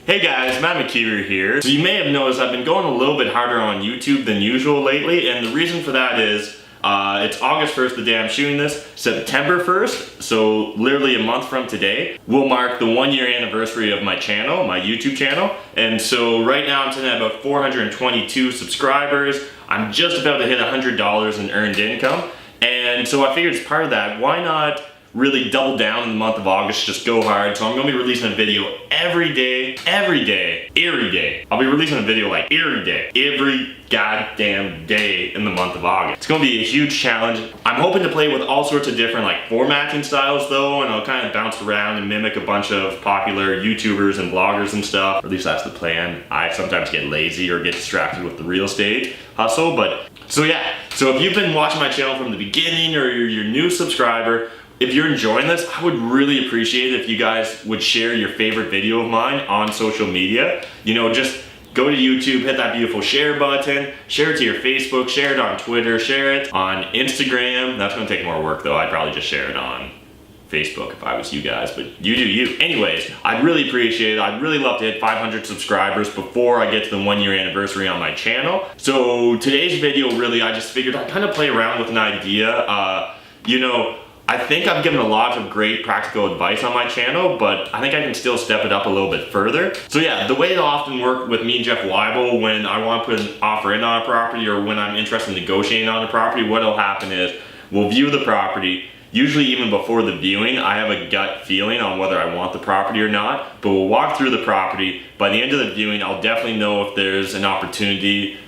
Hey guys, Matt McKeever here. So you may have noticed I've been going a little bit harder on YouTube than usual lately, and the reason for that is it's August 1st, the day I'm shooting this. September 1st, so literally a month from today, will mark the 1-year anniversary of my channel, my YouTube channel. And so right now I'm sitting at about 422 subscribers. I'm just about to hit $100 in earned income. And so I figured as part of that, why not really double down in the month of August, just go hard. So I'm gonna be releasing a video every day. I'll be releasing a video like every goddamn day in the month of August. It's gonna be a huge challenge. I'm hoping to play with all sorts of different formatting styles though, and I'll kind of bounce around and mimic a bunch of popular YouTubers and bloggers and stuff. Or at least that's the plan. I sometimes get lazy or get distracted with the real estate hustle, but so yeah. So if you've been watching my channel from the beginning or you're a new subscriber, if you're enjoying this, I would really appreciate it if you guys would share your favorite video of mine on social media. You know, just go to YouTube, hit that beautiful share button, share it to your Facebook, share it on Twitter, share it on Instagram. That's gonna take more work though. I'd probably just share it on Facebook if I was you guys, but you do you. Anyways, I'd really appreciate it. I'd really love to hit 500 subscribers before I get to the 1-year anniversary on my channel. So today's video, really, I just figured I'd kind of play around with an idea. You know, I think I've given a lot of great practical advice on my channel, but I think I can still step it up a little bit further. So yeah, the way it often works with me and Jeff Weibel when I want to put an offer in on a property or when I'm interested in negotiating on a property, what'll happen is we'll view the property. Usually even before the viewing, I have a gut feeling on whether I want the property or not, but we'll walk through the property. By the end of the viewing, I'll definitely know if there's an opportunity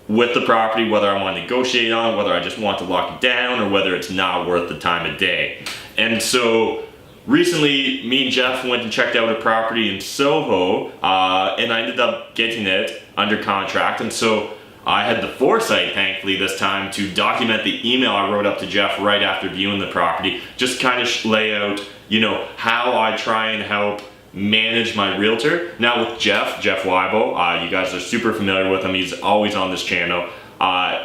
with the property, whether I want to negotiate on, whether I just want to lock it down, or whether it's not worth the time of day. And so recently, me and Jeff went and checked out a property in Soho, and I ended up getting it under contract. And so I had the foresight, thankfully, this time to document the email I wrote up to Jeff right after viewing the property, just kind of lay out, you know, how I try and help manage my realtor. Now with Jeff Weibel, you guys are super familiar with him. He's always on this channel.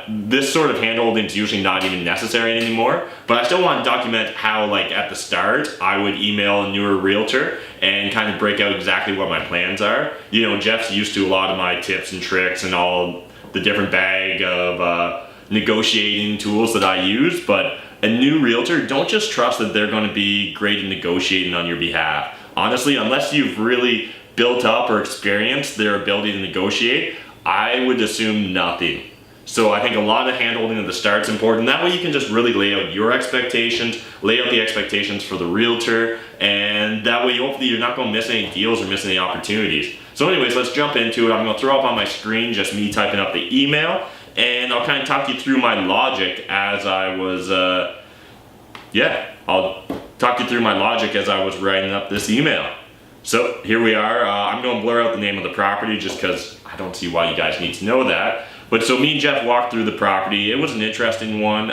This sort of handholding is usually not even necessary anymore, but I still want to document how, at the start, I would email a newer realtor and kind of break out exactly what my plans are. You know, Jeff's used to a lot of my tips and tricks and all the different bag of negotiating tools that I use, but a new realtor, don't just trust that they're going to be great at negotiating on your behalf. Honestly, unless you've really built up or experienced their ability to negotiate, I would assume nothing. So I think a lot of handholding at the start is important. That way you can just really lay out your expectations, lay out the expectations for the realtor, and that way hopefully you're not going to miss any deals or miss any opportunities. So anyways, let's jump into it. I'm going to throw up on my screen just me typing up the email, and I'll kind of talk you through my logic as I was, I'll talk you through my logic as I was writing up this email. So here we are. I'm going to blur out the name of the property just because I don't see why you guys need to know that. But so me and Jeff walked through the property. It was an interesting one.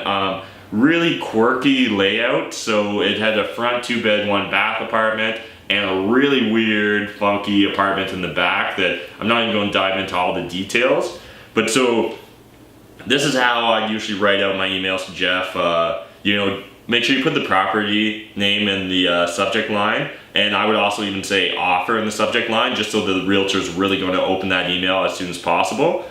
Really quirky layout. So it had a front 2-bed, 1-bath apartment and a really weird, funky apartment in the back that I'm not even going to dive into all the details. But so this is how I usually write out my emails to Jeff. You know, make sure you put the property name in the subject line, and I would also even say offer in the subject line just so the realtor's really going to open that email as soon as possible.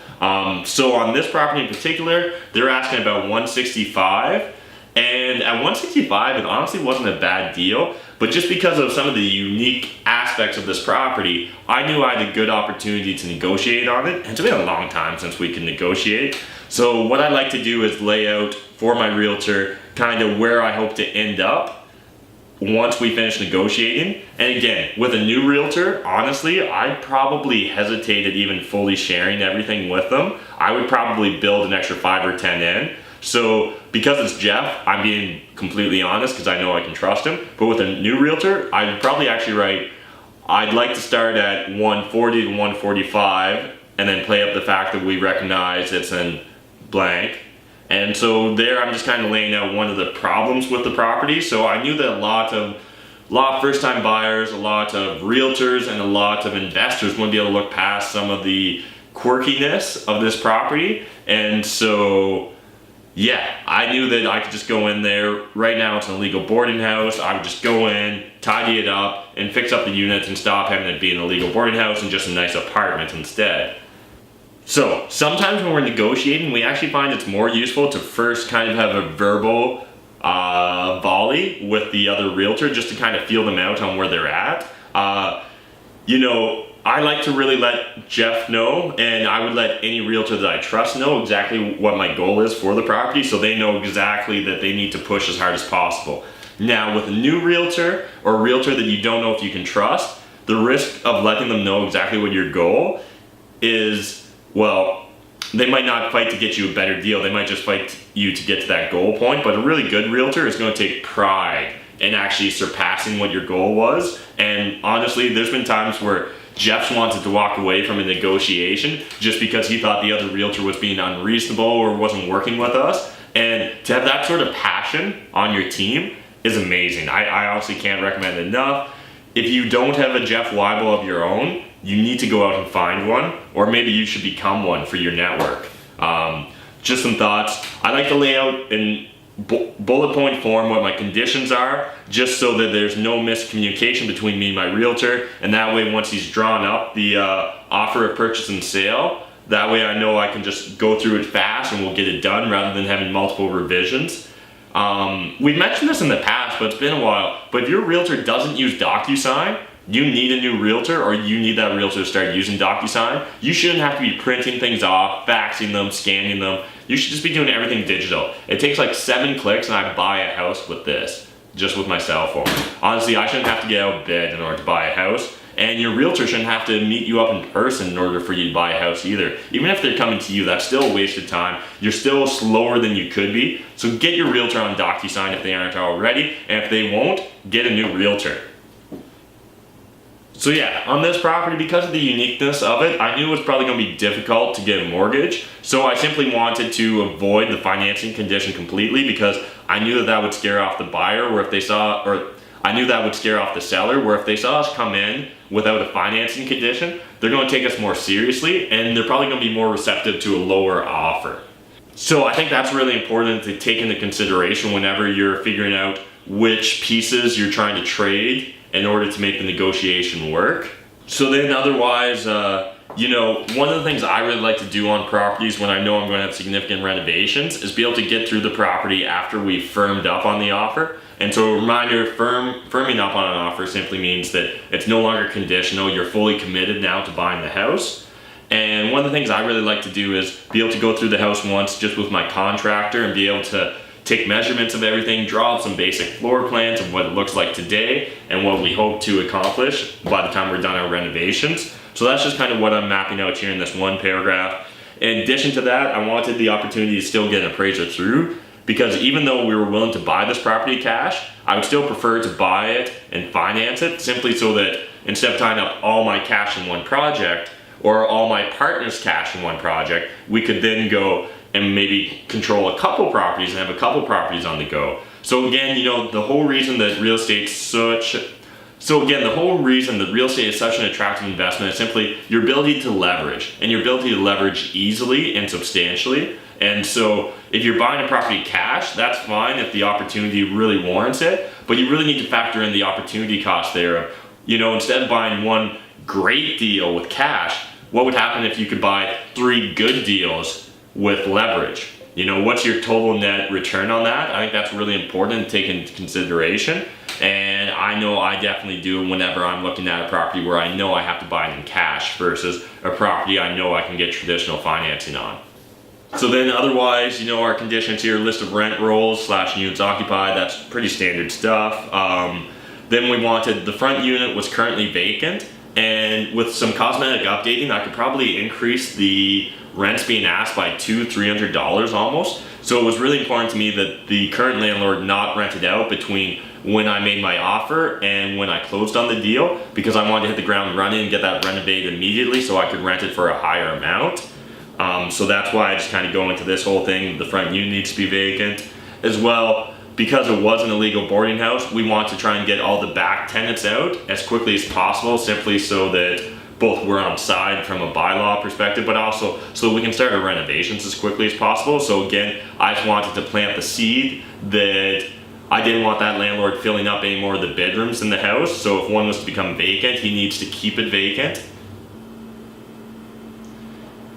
So on this property in particular, they're asking about $165, and at $165 it honestly wasn't a bad deal, but just because of some of the unique aspects of this property, I knew I had a good opportunity to negotiate on it, and it's been a long time since we can negotiate. So what I like to do is lay out for my realtor kind of where I hope to end up once we finish negotiating. And again, with a new realtor, honestly, I'd probably hesitate at even fully sharing everything with them. I would probably build an extra 5 or 10 in. So because it's Jeff, I'm being completely honest because I know I can trust him. But with a new realtor, I'd probably actually write, I'd like to start at 140 to 145 and then play up the fact that we recognize it's in blank. And so there I'm just kind of laying out one of the problems with the property. So I knew that a lot of first-time buyers, a lot of realtors, and a lot of investors wouldn't be able to look past some of the quirkiness of this property. And so yeah, I knew that I could just go in there. Right now it's an illegal boarding house. I would just go in, tidy it up, and fix up the units and stop having it be an illegal boarding house and just a nice apartment instead. So sometimes when we're negotiating, we actually find it's more useful to first kind of have a verbal volley with the other realtor just to kind of feel them out on where they're at. I like to really let Jeff know, and I would let any realtor that I trust know exactly what my goal is for the property, so they know exactly that they need to push as hard as possible. Now, with a new realtor or a realtor that you don't know if you can trust, the risk of letting them know exactly what your goal is, well, they might not fight to get you a better deal. They might just fight you to get to that goal point, but a really good realtor is going to take pride in actually surpassing what your goal was. And honestly, there's been times where Jeff wanted to walk away from a negotiation just because he thought the other realtor was being unreasonable or wasn't working with us. And to have that sort of passion on your team is amazing. I honestly can't recommend it enough. If you don't have a Jeff Weibel of your own, you need to go out and find one, or maybe you should become one for your network. Just some thoughts. I like to lay out in bullet point form what my conditions are, just so that there's no miscommunication between me and my realtor, and that way once he's drawn up the offer of purchase and sale, that way I know I can just go through it fast and we'll get it done rather than having multiple revisions. We've mentioned this in the past, but it's been a while, but if your realtor doesn't use DocuSign, you need a new realtor, or you need that realtor to start using DocuSign. You shouldn't have to be printing things off, faxing them, scanning them. You should just be doing everything digital. It takes like 7 clicks and I buy a house with this, just with my cell phone. Honestly, I shouldn't have to get out of bed in order to buy a house, and your realtor shouldn't have to meet you up in person in order for you to buy a house either. Even if they're coming to you, that's still a waste of time. You're still slower than you could be. So get your realtor on DocuSign if they aren't already, and if they won't, get a new realtor. So yeah, on this property, because of the uniqueness of it, I knew it was probably going to be difficult to get a mortgage. So I simply wanted to avoid the financing condition completely, because I knew that would scare off the buyer, or if they saw, or I knew that would scare off the seller, where if they saw us come in without a financing condition, they're going to take us more seriously, and they're probably going to be more receptive to a lower offer. So I think that's really important to take into consideration whenever you're figuring out which pieces you're trying to trade in order to make the negotiation work. So then otherwise, one of the things I really like to do on properties when I know I'm going to have significant renovations is be able to get through the property after we've firmed up on the offer. And so a reminder, firming up on an offer simply means that it's no longer conditional, you're fully committed now to buying the house. And one of the things I really like to do is be able to go through the house once just with my contractor and be able to take measurements of everything, draw up some basic floor plans of what it looks like today and what we hope to accomplish by the time we're done our renovations. So that's just kind of what I'm mapping out here in this one paragraph. In addition to that, I wanted the opportunity to still get an appraiser through, because even though we were willing to buy this property cash, I would still prefer to buy it and finance it, simply so that instead of tying up all my cash in one project or all my partner's cash in one project, we could then go and maybe control a couple properties and have a couple properties on the go. So again, the whole reason that real estate is such an attractive investment is simply your ability to leverage, and your ability to leverage easily and substantially. And so if you're buying a property cash, that's fine if the opportunity really warrants it, but you really need to factor in the opportunity cost there. Instead of buying one great deal with cash, what would happen if you could buy 3 good deals with leverage? What's your total net return on that? I think that's really important to take into consideration. And I know I definitely do whenever I'm looking at a property where I know I have to buy it in cash versus a property I know I can get traditional financing on. So then otherwise, our conditions here, list of rent rolls / units occupied, that's pretty standard stuff. Then we wanted, the front unit was currently vacant, and with some cosmetic updating, I could probably increase the rents being asked by $200-300 almost. So it was really important to me that the current landlord not rent it out between when I made my offer and when I closed on the deal, because I wanted to hit the ground running and get that renovated immediately so I could rent it for a higher amount. So that's why I just kind of go into this whole thing. The front unit needs to be vacant. As well, because it was an illegal boarding house, we want to try and get all the back tenants out as quickly as possible, simply so that both we're on side from a bylaw perspective, but also so we can start our renovations as quickly as possible. So again, I just wanted to plant the seed that I didn't want that landlord filling up any more of the bedrooms in the house. So if one was to become vacant, he needs to keep it vacant.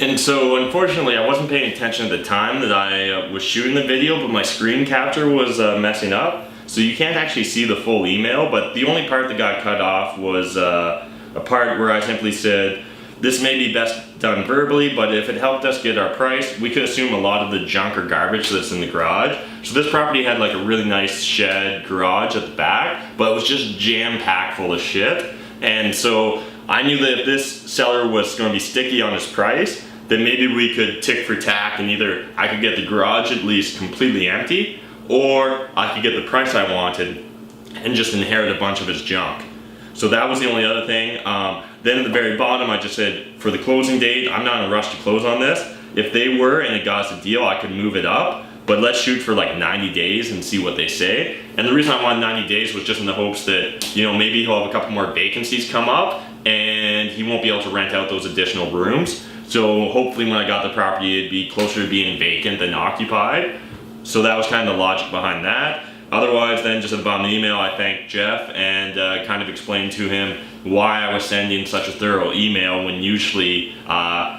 And so unfortunately I wasn't paying attention at the time that I was shooting the video, but my screen capture was messing up. So you can't actually see the full email, but the only part that got cut off was a part where I simply said, this may be best done verbally, but if it helped us get our price, we could assume a lot of the junk or garbage that's in the garage. So this property had like a really nice shed garage at the back, but it was just jam-packed full of shit. And so I knew that if this seller was going to be sticky on his price, then maybe we could tick for tack, and either I could get the garage at least completely empty, or I could get the price I wanted and just inherit a bunch of his junk. So that was the only other thing. Then at the very bottom I just said, for the closing date, I'm not in a rush to close on this. If they were and it got us a deal, I could move it up, but let's shoot for like 90 days and see what they say. And the reason I wanted 90 days was just in the hopes that, you know, maybe he'll have a couple more vacancies come up and he won't be able to rent out those additional rooms. So hopefully when I got the property, it'd be closer to being vacant than occupied. So that was kind of the logic behind that. Otherwise, then just at the bottom of the email, I thanked Jeff and kind of explained to him why I was sending such a thorough email when usually,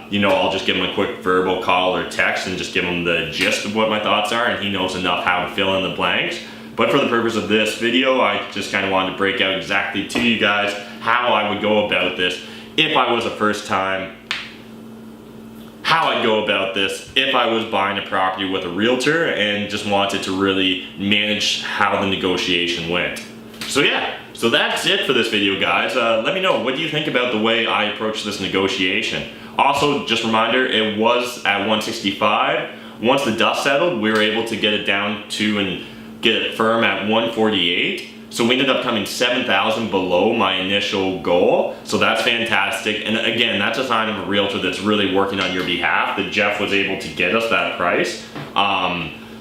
you know, I'll just give him a quick verbal call or text and just give him the gist of what my thoughts are, and he knows enough how to fill in the blanks. But for the purpose of this video, I just kind of wanted to break out exactly to you guys how I would go about this if I was a first time, how I'd go about this if I was buying a property with a realtor and just wanted to really manage how the negotiation went. So yeah, so that's it for this video, guys. Let me know, what do you think about the way I approached this negotiation? Also, just a reminder, it was at 165. Once the dust settled, we were able to get it down to and get it firm at 148. So we ended up coming 7,000 below my initial goal. So that's fantastic. And again, that's a sign of a realtor that's really working on your behalf, that Jeff was able to get us that price.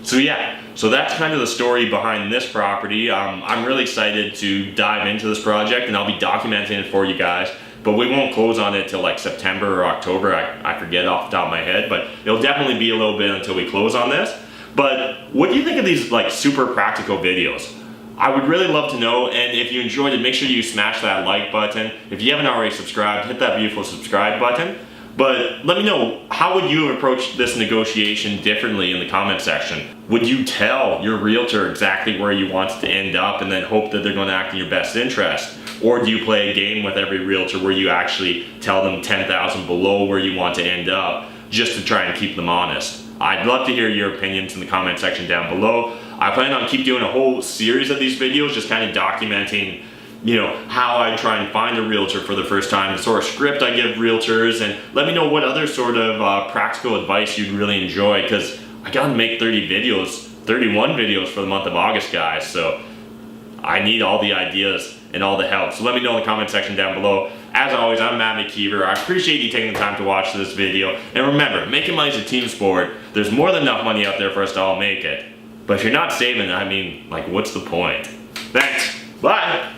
So yeah, so that's kind of the story behind this property. I'm really excited to dive into this project, and I'll be documenting it for you guys. But we won't close on it till like September or October. I forget off the top of my head, but it'll definitely be a little bit until we close on this. But what do you think of these like super practical videos? I would really love to know, and if you enjoyed it, make sure you smash that like button. If you haven't already subscribed, hit that beautiful subscribe button. But let me know, how would you approach this negotiation differently in the comment section? Would you tell your realtor exactly where you want it to end up and then hope that they're going to act in your best interest? Or do you play a game with every realtor where you actually tell them 10,000 below where you want to end up just to try and keep them honest? I'd love to hear your opinions in the comment section down below. I plan on keep doing a whole series of these videos, just kind of documenting, you know, how I try and find a realtor for the first time, the sort of script I give realtors, and let me know what other sort of practical advice you'd really enjoy, because I gotta make 31 videos for the month of August, guys, so I need all the ideas and all the help. So let me know in the comment section down below. As always, I'm Matt McKeever. I appreciate you taking the time to watch this video. And remember, making money is a team sport. There's more than enough money out there for us to all make it. But if you're not saving, I mean, like, what's the point? Thanks. Bye.